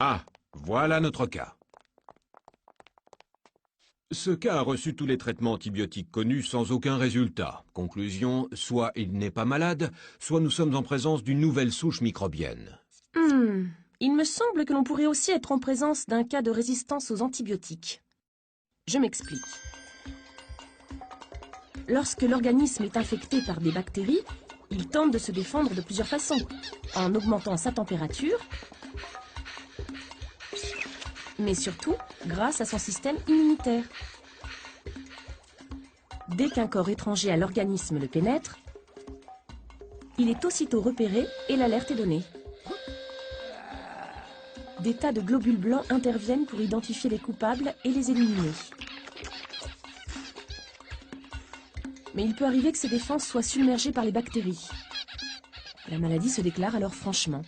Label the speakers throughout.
Speaker 1: Ah, voilà notre cas. Ce cas a reçu tous les traitements antibiotiques connus sans aucun résultat. Conclusion, soit il n'est pas malade, soit nous sommes en présence d'une nouvelle souche microbienne.
Speaker 2: Il me semble que l'on pourrait aussi être en présence d'un cas de résistance aux antibiotiques. Je m'explique. Lorsque l'organisme est infecté par des bactéries, il tente de se défendre de plusieurs façons, en augmentant sa température, mais surtout grâce à son système immunitaire. Dès qu'un corps étranger à l'organisme le pénètre, il est aussitôt repéré et l'alerte est donnée. Des tas de globules blancs interviennent pour identifier les coupables et les éliminer. Mais il peut arriver que ces défenses soient submergées par les bactéries. La maladie se déclare alors franchement.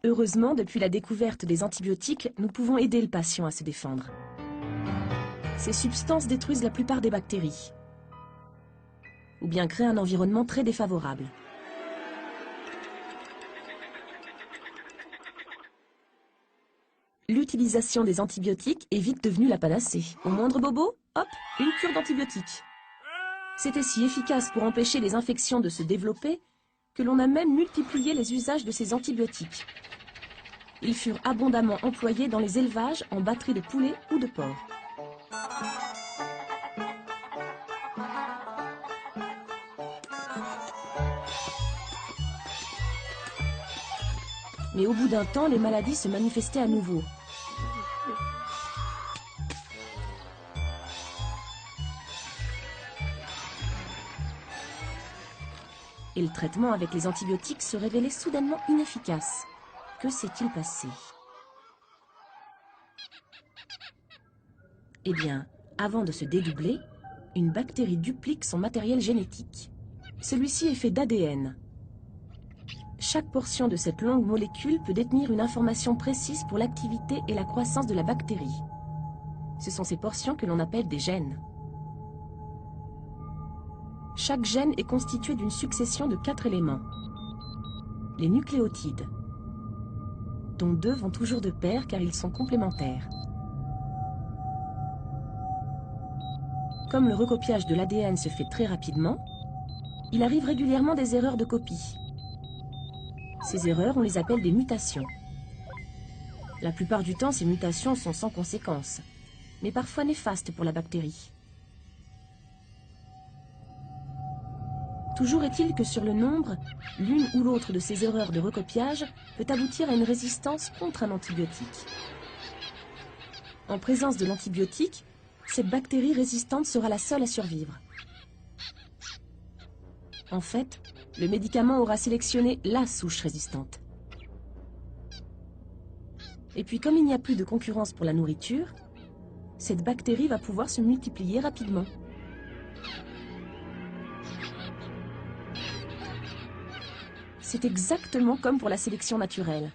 Speaker 2: Heureusement, depuis la découverte des antibiotiques, nous pouvons aider le patient à se défendre. Ces substances détruisent la plupart des bactéries, ou bien créent un environnement très défavorable. L'utilisation des antibiotiques est vite devenue la panacée. Au moindre bobo, hop, une cure d'antibiotiques. C'était si efficace pour empêcher les infections de se développer que l'on a même multiplié les usages de ces antibiotiques. Ils furent abondamment employés dans les élevages en batteries de poulets ou de porcs. Mais au bout d'un temps, les maladies se manifestaient à nouveau. Et le traitement avec les antibiotiques se révélait soudainement inefficace. Que s'est-il passé? Eh bien, avant de se dédoubler, une bactérie duplique son matériel génétique. Celui-ci est fait d'ADN. Chaque portion de cette longue molécule peut détenir une information précise pour l'activité et la croissance de la bactérie. Ce sont ces portions que l'on appelle des gènes. Chaque gène est constitué d'une succession de 4 éléments. Les nucléotides, dont 2 vont toujours de pair car ils sont complémentaires. Comme le recopiage de l'ADN se fait très rapidement, il arrive régulièrement des erreurs de copie. Ces erreurs, on les appelle des mutations. La plupart du temps, ces mutations sont sans conséquence, mais parfois néfastes pour la bactérie. Toujours est-il que sur le nombre, l'une ou l'autre de ces erreurs de recopiage peut aboutir à une résistance contre un antibiotique. En présence de l'antibiotique, cette bactérie résistante sera la seule à survivre. En fait, le médicament aura sélectionné la souche résistante. Et puis comme il n'y a plus de concurrence pour la nourriture, cette bactérie va pouvoir se multiplier rapidement. C'est exactement comme pour la sélection naturelle.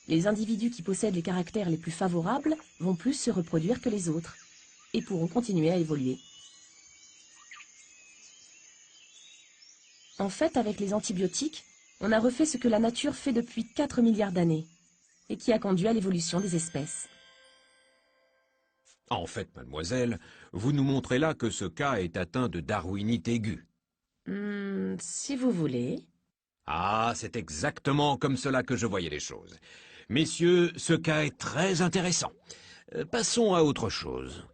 Speaker 2: Les individus qui possèdent les caractères les plus favorables vont plus se reproduire que les autres et pourront continuer à évoluer. En fait, avec les antibiotiques, on a refait ce que la nature fait depuis 4 milliards d'années et qui a conduit à l'évolution des espèces.
Speaker 1: En fait, mademoiselle, vous nous montrez là que ce cas est atteint de darwinite aiguë.
Speaker 2: Si vous voulez.
Speaker 1: Ah, c'est exactement comme cela que je voyais les choses. Messieurs, ce cas est très intéressant. Passons à autre chose.